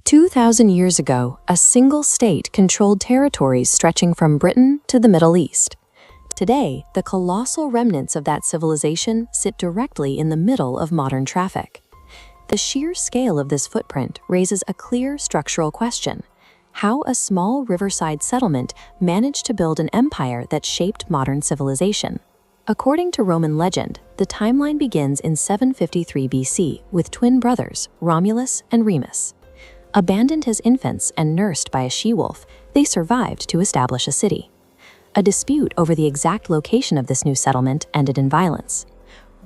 2,000 years ago, a single state controlled territories stretching from Britain to the Middle East. Today, the colossal remnants of that civilization sit directly in the middle of modern traffic. The sheer scale of this footprint raises a clear structural question: how a small riverside settlement managed to build an empire that shaped modern civilization. According to Roman legend, the timeline begins in 753 BC with twin brothers, Romulus and Remus. Abandoned as infants and nursed by a she-wolf, they survived to establish a city. A dispute over the exact location of this new settlement ended in violence.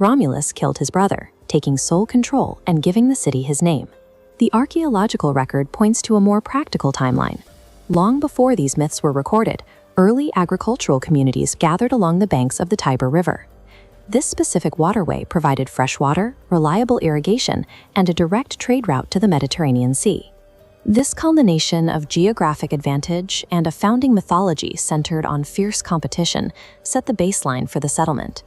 Romulus killed his brother, taking sole control and giving the city his name. The archaeological record points to a more practical timeline. Long before these myths were recorded, early agricultural communities gathered along the banks of the Tiber River. This specific waterway provided fresh water, reliable irrigation, and a direct trade route to the Mediterranean Sea. This culmination of geographic advantage and a founding mythology centered on fierce competition set the baseline for the settlement.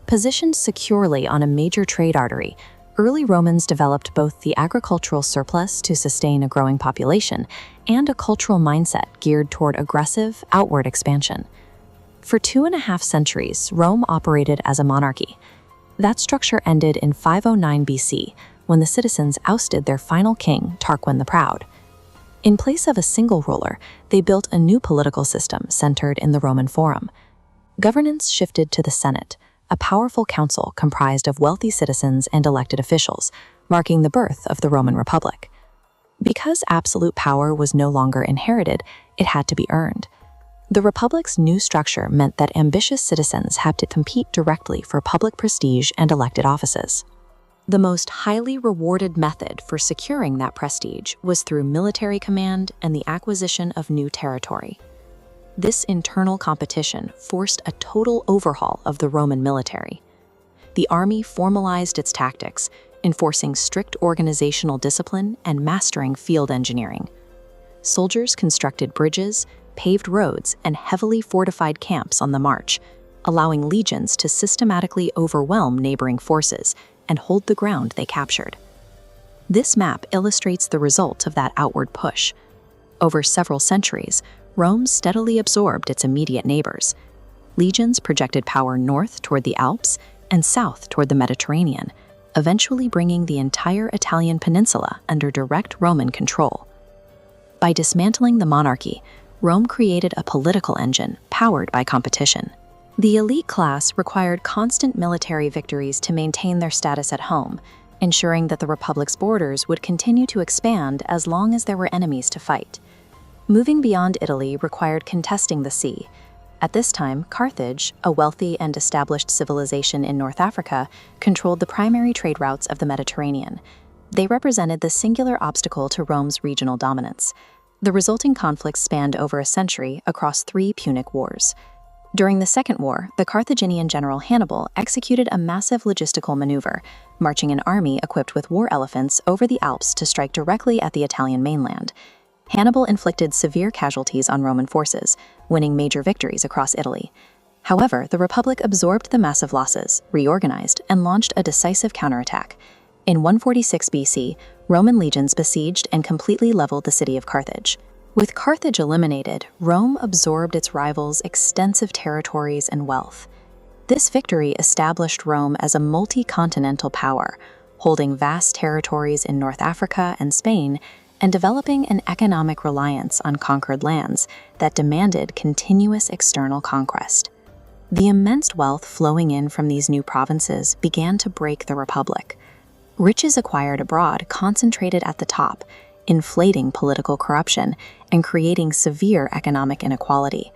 Positioned securely on a major trade artery, early Romans developed both the agricultural surplus to sustain a growing population and a cultural mindset geared toward aggressive, outward expansion. For 2.5 centuries, Rome operated as a monarchy. That structure ended in 509 BC, when the citizens ousted their final king, Tarquin the Proud. In place of a single ruler, they built a new political system centered in the Roman Forum. Governance shifted to the Senate, a powerful council comprised of wealthy citizens and elected officials, marking the birth of the Roman Republic. Because absolute power was no longer inherited, it had to be earned. The Republic's new structure meant that ambitious citizens had to compete directly for public prestige and elected offices. The most highly rewarded method for securing that prestige was through military command and the acquisition of new territory. This internal competition forced a total overhaul of the Roman military. The army formalized its tactics, enforcing strict organizational discipline and mastering field engineering. Soldiers constructed bridges, paved roads, and heavily fortified camps on the march, allowing legions to systematically overwhelm neighboring forces and hold the ground they captured. This map illustrates the result of that outward push. Over several centuries, Rome steadily absorbed its immediate neighbors. Legions projected power north toward the Alps and south toward the Mediterranean, eventually bringing the entire Italian peninsula under direct Roman control. By dismantling the monarchy, Rome created a political engine powered by competition. The elite class required constant military victories to maintain their status at home, ensuring that the Republic's borders would continue to expand as long as there were enemies to fight. Moving beyond Italy required contesting the sea. At this time, Carthage, a wealthy and established civilization in North Africa, controlled the primary trade routes of the Mediterranean. They represented the singular obstacle to Rome's regional dominance. The resulting conflicts spanned over a century across 3 Punic Wars. During the Second War, the Carthaginian general Hannibal executed a massive logistical maneuver, marching an army equipped with war elephants over the Alps to strike directly at the Italian mainland. Hannibal inflicted severe casualties on Roman forces, winning major victories across Italy. However, the Republic absorbed the massive losses, reorganized, and launched a decisive counterattack. In 146 BC, Roman legions besieged and completely leveled the city of Carthage. With Carthage eliminated, Rome absorbed its rivals' extensive territories and wealth. This victory established Rome as a multi-continental power, holding vast territories in North Africa and Spain, and developing an economic reliance on conquered lands that demanded continuous external conquest. The immense wealth flowing in from these new provinces began to break the Republic. Riches acquired abroad concentrated at the top, inflating political corruption and creating severe economic inequality.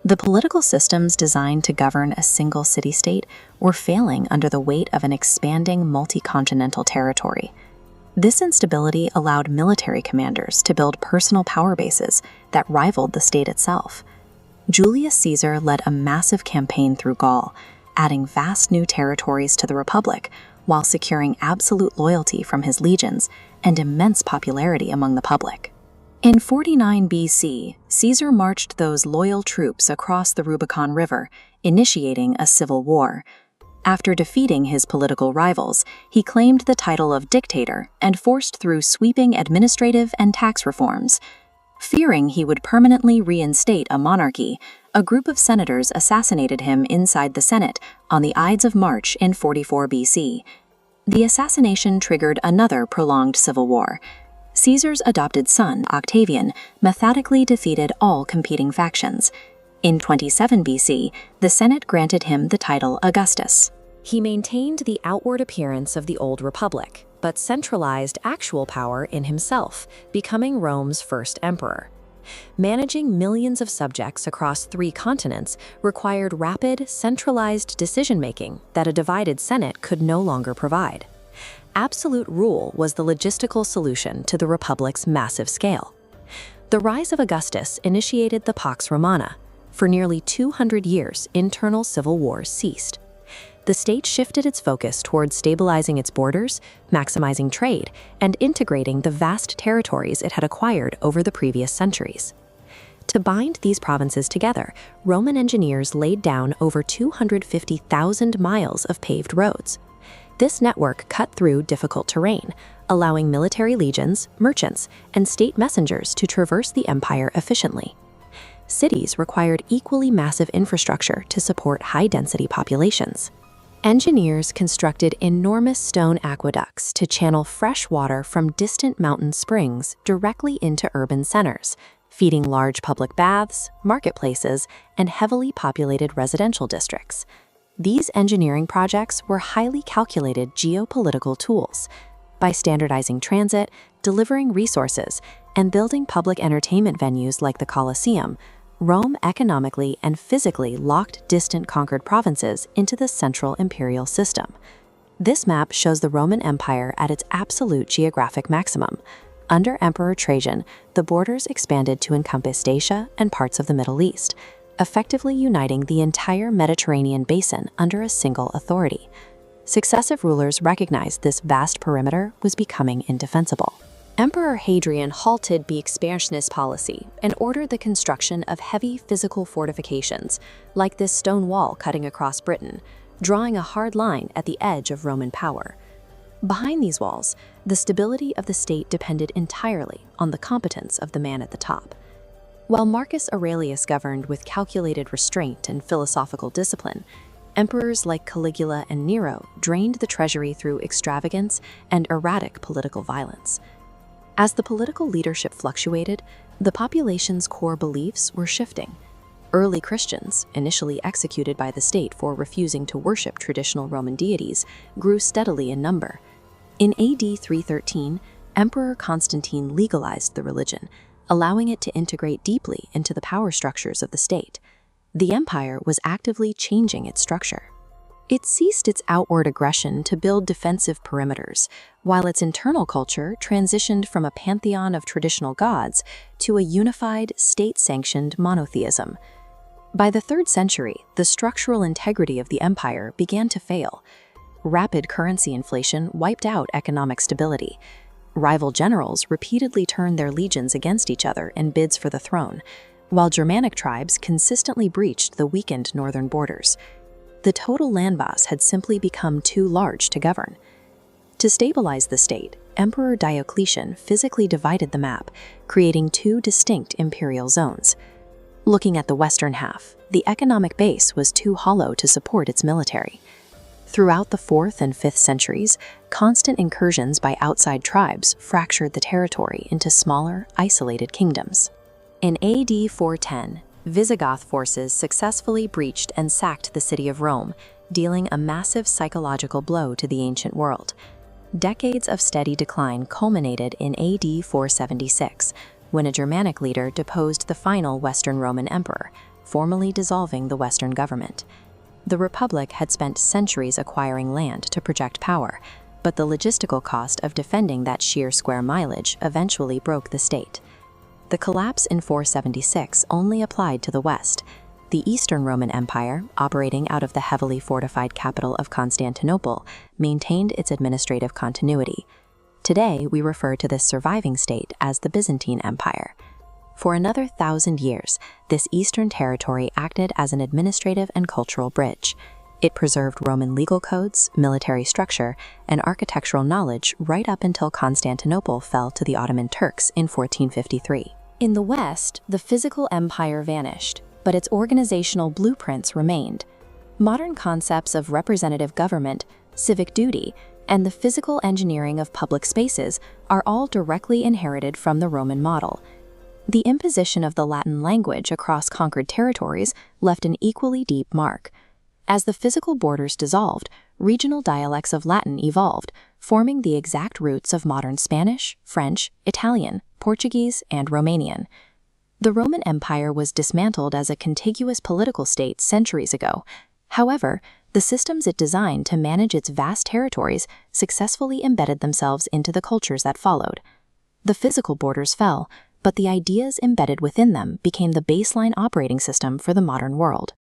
The political systems designed to govern a single city-state were failing under the weight of an expanding multi-continental territory. This instability allowed military commanders to build personal power bases that rivaled the state itself. Julius Caesar led a massive campaign through Gaul, adding vast new territories to the Republic, while securing absolute loyalty from his legions and immense popularity among the public. In 49 BC, Caesar marched those loyal troops across the Rubicon River, initiating a civil war. After defeating his political rivals, he claimed the title of dictator and forced through sweeping administrative and tax reforms. Fearing he would permanently reinstate a monarchy, a group of senators assassinated him inside the Senate on the Ides of March in 44 BC. The assassination triggered another prolonged civil war. Caesar's adopted son, Octavian, methodically defeated all competing factions. In 27 BC, the Senate granted him the title Augustus. He maintained the outward appearance of the old republic, but centralized actual power in himself, becoming Rome's first emperor. Managing millions of subjects across 3 continents required rapid, centralized decision-making that a divided Senate could no longer provide. Absolute rule was the logistical solution to the republic's massive scale. The rise of Augustus initiated the Pax Romana. For nearly 200 years, internal civil wars ceased. The state shifted its focus towards stabilizing its borders, maximizing trade, and integrating the vast territories it had acquired over the previous centuries. To bind these provinces together, Roman engineers laid down over 250,000 miles of paved roads. This network cut through difficult terrain, allowing military legions, merchants, and state messengers to traverse the empire efficiently. Cities required equally massive infrastructure to support high-density populations. Engineers constructed enormous stone aqueducts to channel fresh water from distant mountain springs directly into urban centers, feeding large public baths, marketplaces, and heavily populated residential districts. These engineering projects were highly calculated geopolitical tools. By standardizing transit, delivering resources, and building public entertainment venues like the Colosseum, Rome economically and physically locked distant conquered provinces into the central imperial system. This map shows the Roman Empire at its absolute geographic maximum. Under Emperor Trajan, the borders expanded to encompass Dacia and parts of the Middle East, effectively uniting the entire Mediterranean basin under a single authority. Successive rulers recognized this vast perimeter was becoming indefensible. Emperor Hadrian halted the expansionist policy and ordered the construction of heavy physical fortifications, like this stone wall cutting across Britain, drawing a hard line at the edge of Roman power. Behind these walls, the stability of the state depended entirely on the competence of the man at the top. While Marcus Aurelius governed with calculated restraint and philosophical discipline, emperors like Caligula and Nero drained the treasury through extravagance and erratic political violence. As the political leadership fluctuated, the population's core beliefs were shifting. Early Christians, initially executed by the state for refusing to worship traditional Roman deities, grew steadily in number. In AD 313, Emperor Constantine legalized the religion, allowing it to integrate deeply into the power structures of the state. The empire was actively changing its structure. It ceased its outward aggression to build defensive perimeters, while its internal culture transitioned from a pantheon of traditional gods to a unified, state-sanctioned monotheism. By the 3rd century, the structural integrity of the empire began to fail. Rapid currency inflation wiped out economic stability. Rival generals repeatedly turned their legions against each other in bids for the throne, while Germanic tribes consistently breached the weakened northern borders. The total landmass had simply become too large to govern. To stabilize the state, Emperor Diocletian physically divided the map, creating 2 distinct imperial zones. Looking at the western half, the economic base was too hollow to support its military. Throughout the 4th and 5th centuries, constant incursions by outside tribes fractured the territory into smaller, isolated kingdoms. In AD 410, Visigoth forces successfully breached and sacked the city of Rome, dealing a massive psychological blow to the ancient world. Decades of steady decline culminated in AD 476, when a Germanic leader deposed the final Western Roman emperor, formally dissolving the Western government. The Republic had spent centuries acquiring land to project power, but the logistical cost of defending that sheer square mileage eventually broke the state. The collapse in 476 only applied to the West. The Eastern Roman Empire, operating out of the heavily fortified capital of Constantinople, maintained its administrative continuity. Today, we refer to this surviving state as the Byzantine Empire. For another 1,000 years, this eastern territory acted as an administrative and cultural bridge. It preserved Roman legal codes, military structure, and architectural knowledge right up until Constantinople fell to the Ottoman Turks in 1453. In the West, the physical empire vanished, but its organizational blueprints remained. Modern concepts of representative government, civic duty, and the physical engineering of public spaces are all directly inherited from the Roman model. The imposition of the Latin language across conquered territories left an equally deep mark. As the physical borders dissolved, regional dialects of Latin evolved, forming the exact roots of modern Spanish, French, Italian, Portuguese, and Romanian. The Roman Empire was dismantled as a contiguous political state centuries ago. However, the systems it designed to manage its vast territories successfully embedded themselves into the cultures that followed. The physical borders fell, but the ideas embedded within them became the baseline operating system for the modern world.